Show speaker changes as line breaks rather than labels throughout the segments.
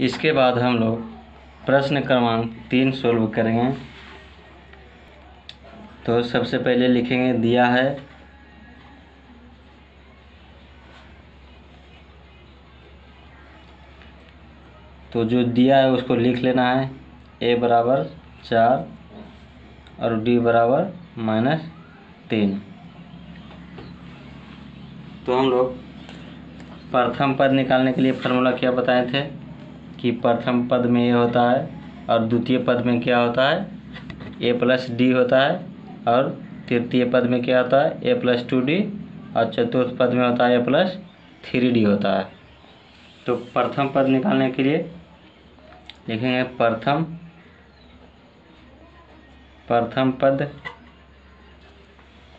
इसके बाद हम लोग प्रश्न क्रमांक 3 सोल्व करेंगे। तो सबसे पहले लिखेंगे दिया है, तो जो दिया है उसको लिख लेना है। a बराबर 4 और d बराबर -3। तो हम लोग प्रथम पद निकालने के लिए फार्मूला क्या बताए थे कि प्रथम पद में a होता है और द्वितीय पद में क्या होता है, a प्लस d होता है, और तृतीय पद में क्या होता है, a प्लस 2d, और चतुर्थ पद में होता है a प्लस 3d होता है। तो प्रथम पद निकालने के लिए लिखेंगे प्रथम पद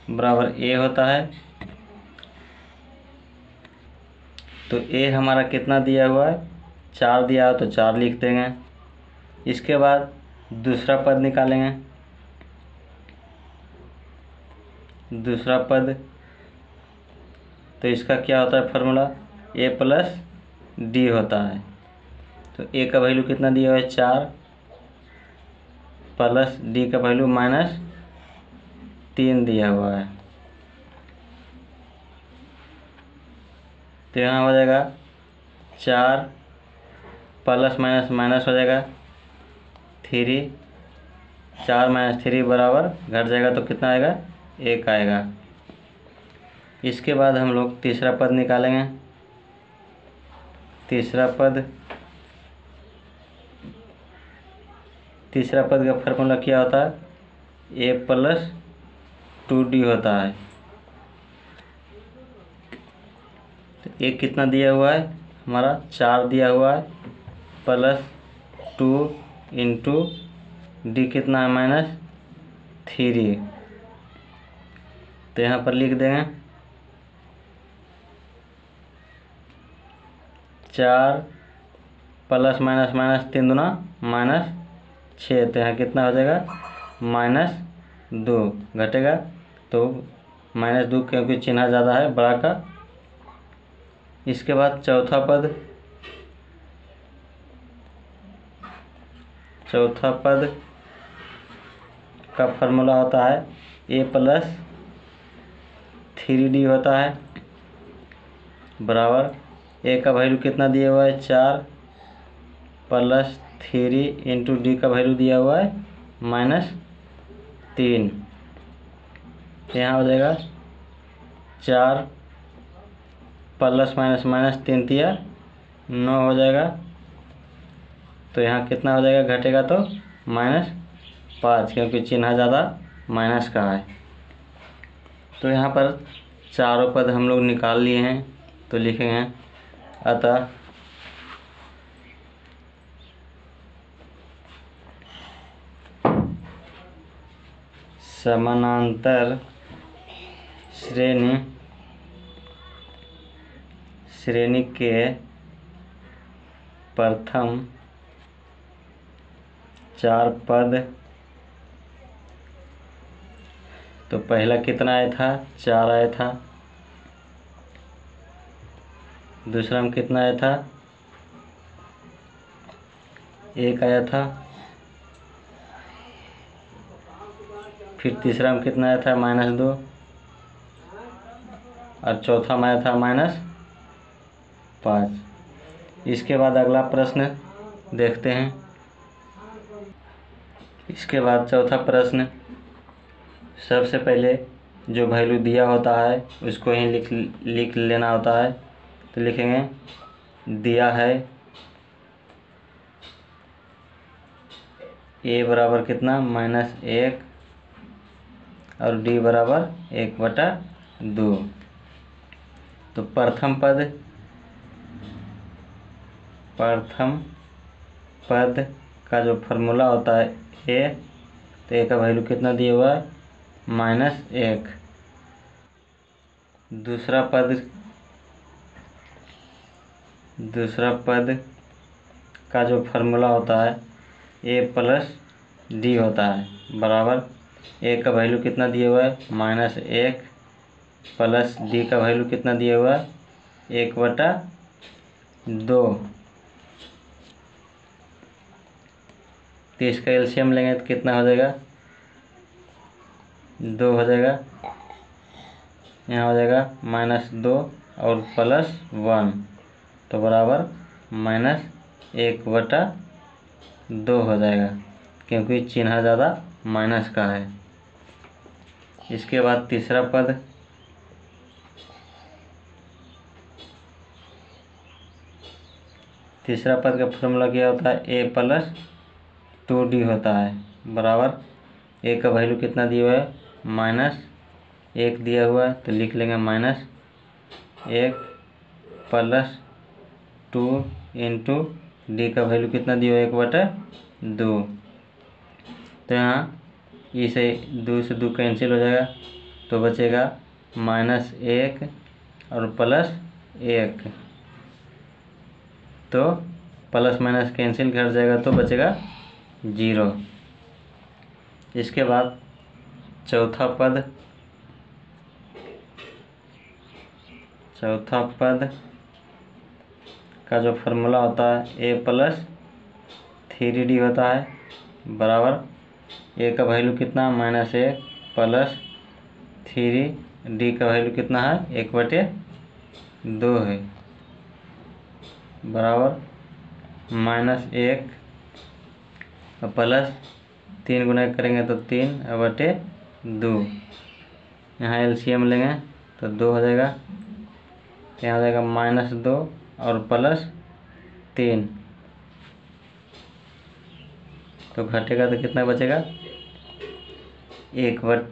बराबर a होता है। तो a हमारा कितना दिया हुआ है, 4 दिया है, तो 4 लिख देंगे। इसके बाद दूसरा पद निकालेंगे। दूसरा पद, तो इसका क्या होता है फार्मूला, a प्लस d होता है। तो a का वैल्यू कितना दिया हुआ है, 4, प्लस d का वैल्यू -3 दिया हुआ है। तो यहाँ हो जाएगा 4 प्लस माइनस माइनस हो जाएगा 3, 4 - 3 बराबर घट जाएगा, तो कितना आएगा, 1 आएगा। इसके बाद हम लोग तीसरा पद निकालेंगे। तीसरा पद का फार्मूला क्या होता है, a प्लस 2d होता है। तो a कितना दिया हुआ है, हमारा 4 दिया हुआ है, प्लस 2 इंटू डी कितना है, -3। तो यहाँ पर लिख देंगे 4 प्लस माइनस माइनस 3 दूना -6। तो यहाँ कितना हो जाएगा, -2 घटेगा, तो -2 क्योंकि चिन्ह ज़्यादा है बड़ा का। इसके बाद चौथा पद का फार्मूला होता है a प्लस 3d होता है, बराबर a का वैल्यू कितना दिया हुआ है, 4 प्लस 3 इंटू डी का वैल्यू दिया हुआ है -3। यहाँ हो जाएगा 4 प्लस माइनस -3 दिया 9 हो जाएगा। तो यहाँ कितना हो जाएगा, घटेगा तो -5, क्योंकि चिन्ह ज़्यादा माइनस का है। तो यहाँ पर चारों पद हम लोग निकाल लिए हैं। तो लिखेंगे अतः समानांतर श्रेणी के प्रथम 4 पद, तो पहला कितना आया था, 4 आया था। दूसरा में कितना आया था, 1 आया था। फिर तीसरा में कितना आया था, -2, और चौथा में आया था -5। इसके बाद अगला प्रश्न देखते हैं। इसके बाद चौथा प्रश्न, सबसे पहले जो वैल्यू दिया होता है उसको ही लिख लेना होता है। तो लिखेंगे दिया है a बराबर कितना, -1, और d बराबर 1/2। तो प्रथम पद का जो फार्मूला होता है a, तो a का वैल्यू कितना दिया हुआ है, -1। दूसरा पद का जो फार्मूला होता है a प्लस d होता है, बराबर a का वैल्यू कितना दिया हुआ है, -1, प्लस d का वैल्यू कितना दिया हुआ है, 1/2। तो इसका एलसीएम लेंगे तो कितना हो जाएगा, 2 हो जाएगा। यहाँ हो जाएगा -2 और +1 तो बराबर -1/2 हो जाएगा, क्योंकि चिन्ह ज़्यादा माइनस का है। इसके बाद तीसरा पद, तीसरा पद का फॉर्मूला क्या होता है, a+2d होता है, बराबर a का वैल्यू कितना दिया हुआ है, -1 दिया हुआ है, तो लिख लेंगे -1 + 2 इंटू डी का वैल्यू कितना दिया हुआ है, 1/2। तो यहाँ इसे 2 से 2 कैंसिल हो जाएगा, तो बचेगा -1 और +1, तो प्लस माइनस कैंसिल कर जाएगा तो बचेगा 0। इसके बाद चौथा पद, चौथा पद का जो फॉर्मूला होता है a+3d होता है, बराबर a का वैल्यू कितना, -1 + 3, d का वैल्यू कितना है, 1/2 है, बराबर -1 +3 गुना करेंगे तो 3/2। यहाँ एलसीएम लेंगे तो 2 हो जाएगा, यहाँ हो जाएगा -2 और +3, तो घटेगा तो कितना बचेगा, 1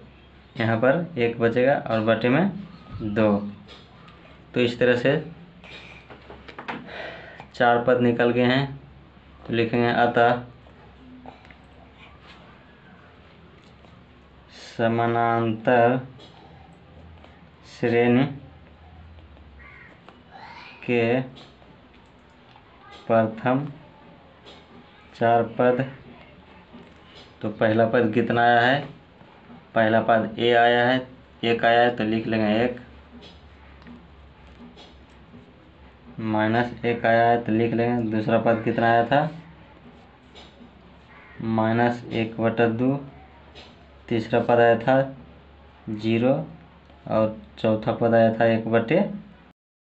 यहाँ पर 1 बचेगा और बटे में 2। तो इस तरह से 4 पद निकल गए हैं। तो लिखेंगे अतः समानांतर श्रेणी के प्रथम 4 पद, तो पहला पद कितना आया है, पहला पद a आया है, 1 आया है, तो लिख लेंगे 1, -1 आया है तो लिख लेंगे। दूसरा पद कितना आया था, -1/2। तीसरा पद आया था 0 और चौथा पद आया था 1/2।